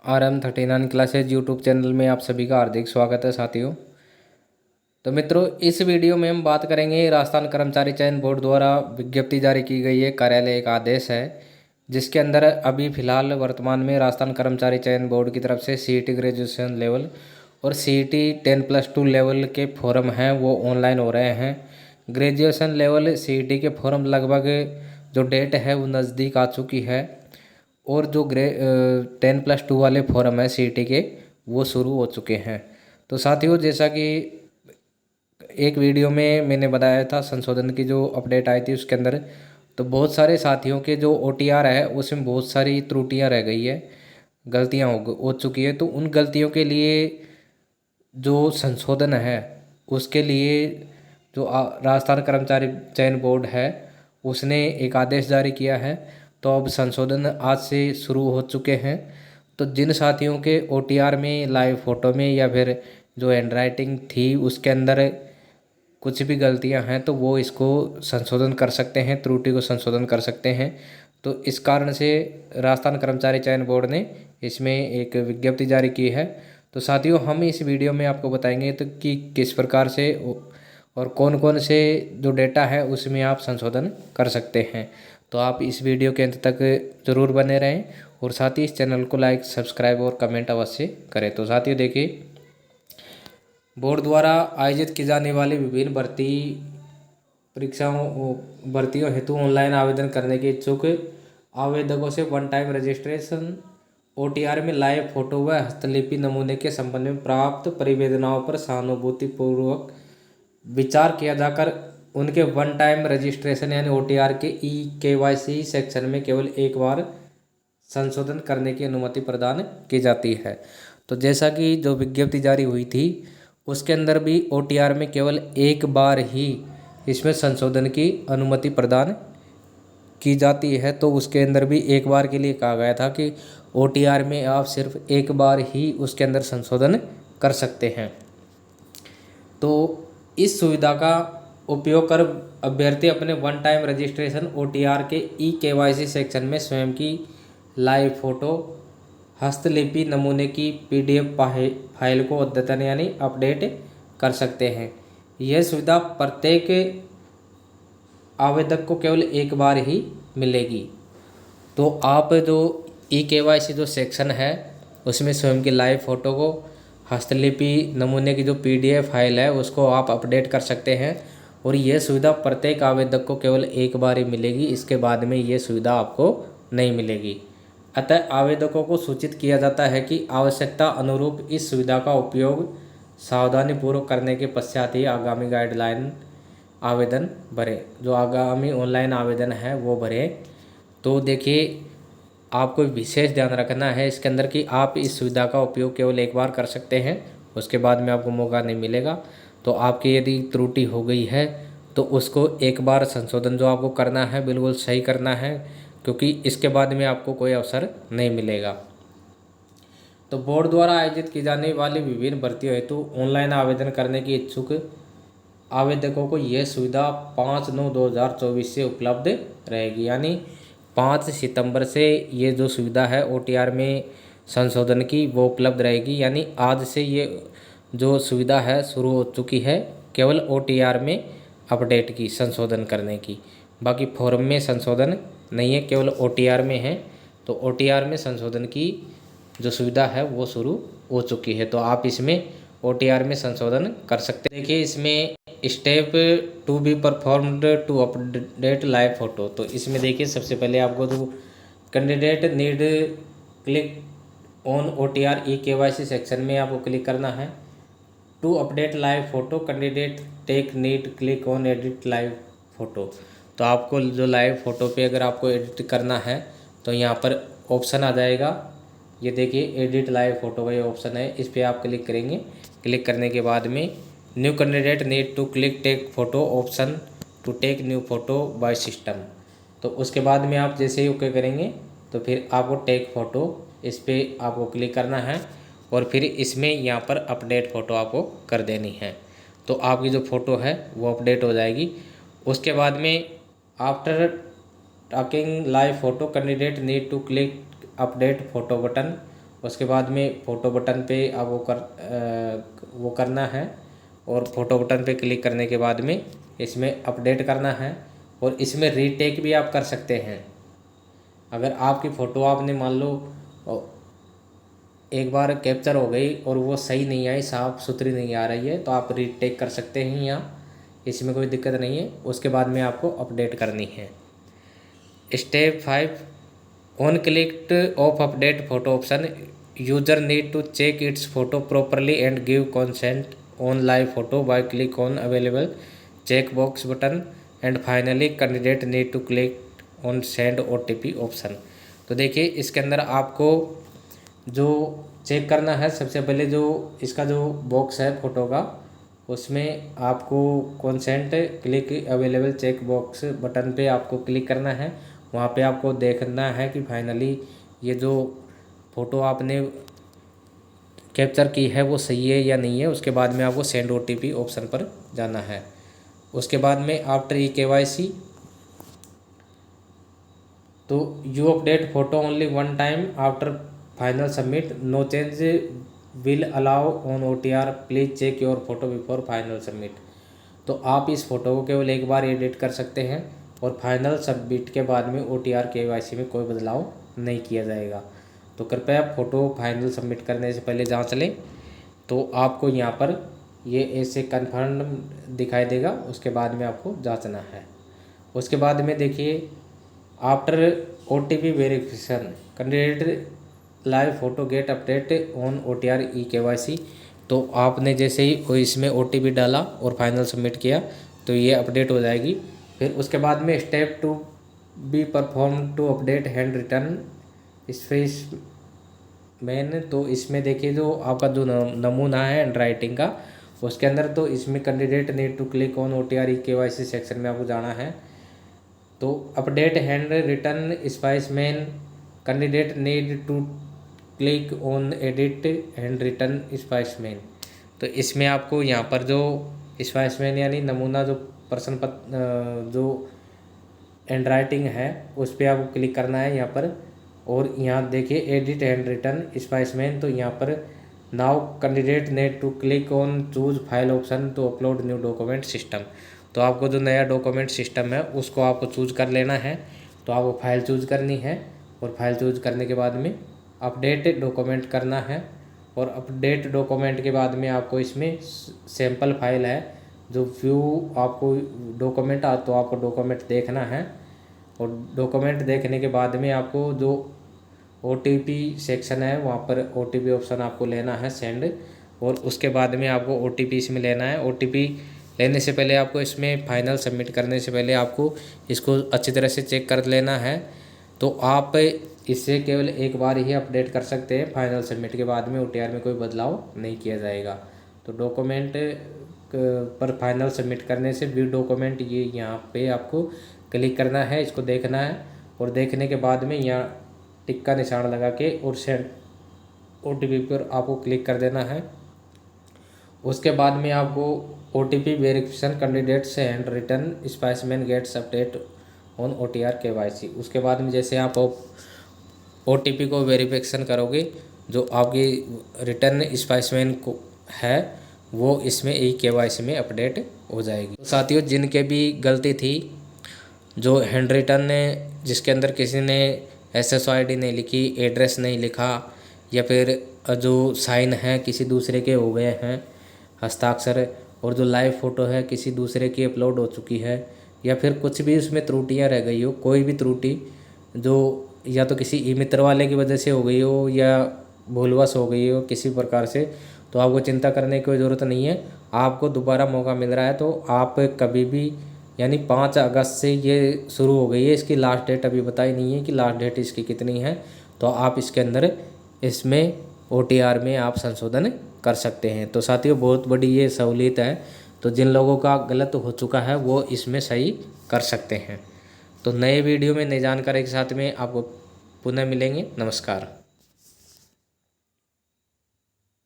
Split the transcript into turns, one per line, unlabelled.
RM39 classes YouTube channel में आप सभी का हार्दिक स्वागत है साथियों। तो मित्रों, इस वीडियो में हम बात करेंगे राजस्थान कर्मचारी चयन बोर्ड द्वारा विज्ञप्ति जारी की गई है। कार्यालय एक आदेश है जिसके अंदर अभी फिलहाल वर्तमान में राजस्थान कर्मचारी चयन बोर्ड की तरफ से सीईटी ग्रेजुएशन लेवल और सीईटी 10+2 लेवल के फॉर्म हैं वो ऑनलाइन हो रहे हैं। ग्रेजुएशन लेवल सीईटी के फॉर्म लगभग जो डेट है वो नज़दीक आ चुकी है और जो 10+2 वाले फॉर्म है सीईटी के वो शुरू हो चुके हैं। तो साथियों, जैसा कि एक वीडियो में मैंने बताया था संशोधन की जो अपडेट आई थी उसके अंदर, तो बहुत सारे साथियों के जो ओटीआर है उसमें बहुत सारी त्रुटियां रह गई है, गलतियां हो चुकी है। तो उन गलतियों के लिए जो संशोधन है उसके लिए जो राजस्थान कर्मचारी चयन बोर्ड है उसने एक आदेश जारी किया है। तो अब संशोधन आज से शुरू हो चुके हैं। तो जिन साथियों के ओटीआर में लाइव फ़ोटो में या फिर जो हैंड राइटिंग थी उसके अंदर कुछ भी गलतियां हैं तो वो इसको संशोधन कर सकते हैं, त्रुटि को संशोधन कर सकते हैं। तो इस कारण से राजस्थान कर्मचारी चयन बोर्ड ने इसमें एक विज्ञप्ति जारी की है। तो साथियों, हम इस वीडियो में आपको बताएंगे तो कि किस प्रकार से और कौन कौन से जो डेटा है उसमें आप संशोधन कर सकते हैं। तो आप इस वीडियो के अंत तक ज़रूर बने रहें और साथ ही इस चैनल को लाइक, सब्सक्राइब और कमेंट अवश्य करें। तो साथियों देखिए, बोर्ड द्वारा आयोजित की जाने वाली विभिन्न भर्तियों हेतु ऑनलाइन आवेदन करने के इच्छुक आवेदकों से वन टाइम रजिस्ट्रेशन ओटीआर में लाइव फोटो व हस्तलिपि नमूने के संबंध में प्राप्त परिवेदनाओं पर सहानुभूतिपूर्वक विचार किया जाकर उनके वन टाइम रजिस्ट्रेशन यानी ओटीआर के केवाईसी सेक्शन में केवल एक बार संशोधन करने की अनुमति प्रदान की जाती है। तो जैसा कि जो विज्ञप्ति जारी हुई थी उसके अंदर भी ओटीआर में केवल एक बार ही इसमें संशोधन की अनुमति प्रदान की जाती है। तो उसके अंदर भी एक बार के लिए कहा गया था कि ओटीआर में आप सिर्फ एक बार ही उसके अंदर संशोधन कर सकते हैं। तो इस सुविधा का उपयोग कर अभ्यर्थी अपने वन टाइम रजिस्ट्रेशन ओटीआर के केवाईसी सेक्शन में स्वयं की लाइव फोटो, हस्तलिपि नमूने की पीडीएफ फाइल को अद्यतन यानी अपडेट कर सकते हैं। यह सुविधा प्रत्येक आवेदक को केवल एक बार ही मिलेगी। तो आप जो केवाईसी जो सेक्शन है उसमें स्वयं की लाइव फ़ोटो को, हस्तलिपि नमूने की जो पीडीएफ फाइल है उसको आप अपडेट कर सकते हैं और यह सुविधा प्रत्येक आवेदक को केवल एक बार ही मिलेगी। इसके बाद में ये सुविधा आपको नहीं मिलेगी। अतः आवेदकों को सूचित किया जाता है कि आवश्यकता अनुरूप इस सुविधा का उपयोग सावधानीपूर्वक करने के पश्चात ही आगामी गाइडलाइन आवेदन भरें, जो आगामी ऑनलाइन आवेदन है वो भरें। तो देखिए, आपको विशेष ध्यान रखना है इसके अंदर कि आप इस सुविधा का उपयोग केवल एक बार कर सकते हैं, उसके बाद में आपको मौका नहीं मिलेगा। तो आपकी यदि त्रुटि हो गई है तो उसको एक बार संशोधन जो आपको करना है बिल्कुल सही करना है, क्योंकि इसके बाद में आपको कोई अवसर नहीं मिलेगा। तो बोर्ड द्वारा आयोजित की जाने वाली विभिन्न भर्तियों हेतु ऑनलाइन आवेदन करने की इच्छुक आवेदकों को यह सुविधा 5/9/2024 से उपलब्ध रहेगी। यानी 5 सितंबर से ये जो सुविधा है ओटीआर में संशोधन की वो उपलब्ध रहेगी। यानी आज से ये जो सुविधा है शुरू हो चुकी है केवल ओटीआर में अपडेट की, संशोधन करने की। बाकी फॉर्म में संशोधन नहीं है, केवल ओटीआर में है। तो ओटीआर में संशोधन की जो सुविधा है वो शुरू हो चुकी है। तो आप इसमें ओटीआर में संशोधन कर सकते हैं। देखिए, इसमें step to be performed to update live photo. तो इसमें देखिए, सबसे पहले आपको जो candidate need click on OTR KYC section में आपको क्लिक करना है। To update live photo candidate take need click on edit live photo. तो आपको जो लाइव फ़ोटो पे अगर आपको एडिट करना है तो यहाँ पर ऑप्शन आ जाएगा। ये देखिए, एडिट लाइव फ़ोटो का ये ऑप्शन है, इस पर आप क्लिक करेंगे। क्लिक करने के बाद में new candidate need to click take photo option to take new photo by system. तो उसके बाद में आप जैसे ही ओके करेंगे तो फिर आपको टेक फ़ोटो इस पर आपको क्लिक करना है और फिर इसमें यहाँ पर अपडेट फ़ोटो आपको कर देनी है। तो आपकी जो फ़ोटो है वो अपडेट हो जाएगी। उसके बाद में after talking live photo candidate need to click update photo button उसके बाद में फ़ोटो बटन पे आप वो करना है और फ़ोटो बटन पे क्लिक करने के बाद में इसमें अपडेट करना है। और इसमें रीटेक भी आप कर सकते हैं। अगर आपकी फ़ोटो आपने मान लो एक बार कैप्चर हो गई और वो सही नहीं आई, साफ़ सुथरी नहीं आ रही है, तो आप रीटेक कर सकते हैं यहाँ, इसमें कोई दिक्कत नहीं है। उसके बाद में आपको अपडेट करनी है। Step 5, on click of update photo option, user need to check its photo properly and give consent on live photo by click on available check box button and finally candidate need to click on send OTP option. तो देखिए इसके अंदर आपको जो check करना है, सबसे पहले जो इसका जो बॉक्स है फ़ोटो का, उसमें आपको consent click available check box button पे आपको क्लिक करना है। वहाँ पे आपको देखना है कि फाइनली ये जो फ़ोटो आपने कैप्चर की है वो सही है या नहीं है। उसके बाद में आपको सेंड OTP ऑप्शन पर जाना है। उसके बाद में आफ्टर KYC, तो you update photo only one time after final submit, no change will allow on OTR, please check your photo before final submit. तो आप इस फ़ोटो को केवल एक बार एडिट कर सकते हैं और फाइनल सबमिट के बाद में OTR KYC में कोई बदलाव नहीं किया जाएगा। तो कृपया फ़ोटो फाइनल सबमिट करने से पहले जांच लें। तो आपको यहाँ पर ये ऐसे कन्फर्म दिखाई देगा, उसके बाद में आपको जांचना है। उसके बाद में देखिए after OTP verification candidate live photo gate update on OTR KYC। तो आपने जैसे ही इसमें OTP डाला और फाइनल सबमिट किया तो ये अपडेट हो जाएगी। फिर उसके बाद में step 2 be perform to update hand written specimen. तो इसमें देखिए जो आपका जो नमूना है हैंड राइटिंग का, उसके अंदर तो इसमें candidate need to click on OTR KYC section में आपको जाना है। तो update hand written specimen, candidate need to click on edit hand written specimen. तो इसमें आपको यहाँ पर जो स्पेसिमेन यानी नमूना जो प्रश्न पत्र जो हैंड राइटिंग है उस पर आपको क्लिक करना है यहाँ पर। और यहाँ देखिए एडिट हैंड रिटन स्पेसिमेन, तो यहाँ पर now candidate need to click on choose file option to upload new document system. तो आपको जो नया डॉक्यूमेंट सिस्टम है उसको आपको चूज कर लेना है। तो आपको फाइल चूज करनी है और फाइल चूज करने के बाद में अपडेट डॉक्यूमेंट करना है। और अपडेट डॉक्यूमेंट के बाद में आपको इसमें सैम्पल फाइल है जो व्यू आपको डॉक्यूमेंट तो आपको डॉक्यूमेंट देखना है। और डॉक्यूमेंट देखने के बाद में आपको जो OTP सेक्शन है वहाँ पर OTP ऑप्शन आपको लेना है सेंड। और उसके बाद में आपको OTP इसमें लेना है। OTP लेने से पहले आपको इसमें फाइनल सबमिट करने से पहले आपको इसको अच्छी तरह से चेक कर लेना है। तो आप इससे केवल एक बार ही अपडेट कर सकते हैं, फाइनल सबमिट के बाद में OTR में कोई बदलाव नहीं किया जाएगा। तो डॉक्यूमेंट पर फाइनल सबमिट करने से व्यू डॉक्यूमेंट ये यहाँ पे आपको क्लिक करना है, इसको देखना है। और देखने के बाद में यहाँ टिक का निशान लगा के और सेंड OTP पर आपको क्लिक कर देना है। उसके बाद में आपको OTP वेरिफिकेशन कैंडिडेट से hand written specimen gets update on OTR KYC। उसके बाद में जैसे आप OTP को वेरिफिकेशन करोगे, जो आपकी रिटर्न स्पेसिमेन को है वो इसमें KYC में अपडेट हो जाएगी। तो साथियों, जिनके भी गलती थी, जो हैंड रिटन जिसके अंदर किसी ने SSO ID नहीं लिखी, एड्रेस नहीं लिखा, या फिर जो साइन है किसी दूसरे के हो गए हैं हस्ताक्षर, और जो लाइव फ़ोटो है किसी दूसरे की अपलोड हो चुकी है, या फिर कुछ भी उसमें त्रुटियां रह गई हो, कोई भी त्रुटि जो या तो किसी ई-मित्र वाले की वजह से हो गई हो या भूलवश हो गई हो किसी प्रकार से, तो आपको चिंता करने की कोई ज़रूरत नहीं है। आपको दोबारा मौका मिल रहा है। तो आप कभी भी, यानी 5 अगस्त से ये शुरू हो गई है, इसकी लास्ट डेट अभी बताई नहीं है कि लास्ट डेट इसकी कितनी है। तो आप इसके अंदर इसमें OTR में आप संशोधन कर सकते हैं। तो साथियों, बहुत बड़ी ये सहूलियत है। तो जिन लोगों का गलत हो चुका है वो इसमें सही कर सकते हैं। तो नए वीडियो में नई जानकारी के साथ में आपको पुनः मिलेंगे। नमस्कार।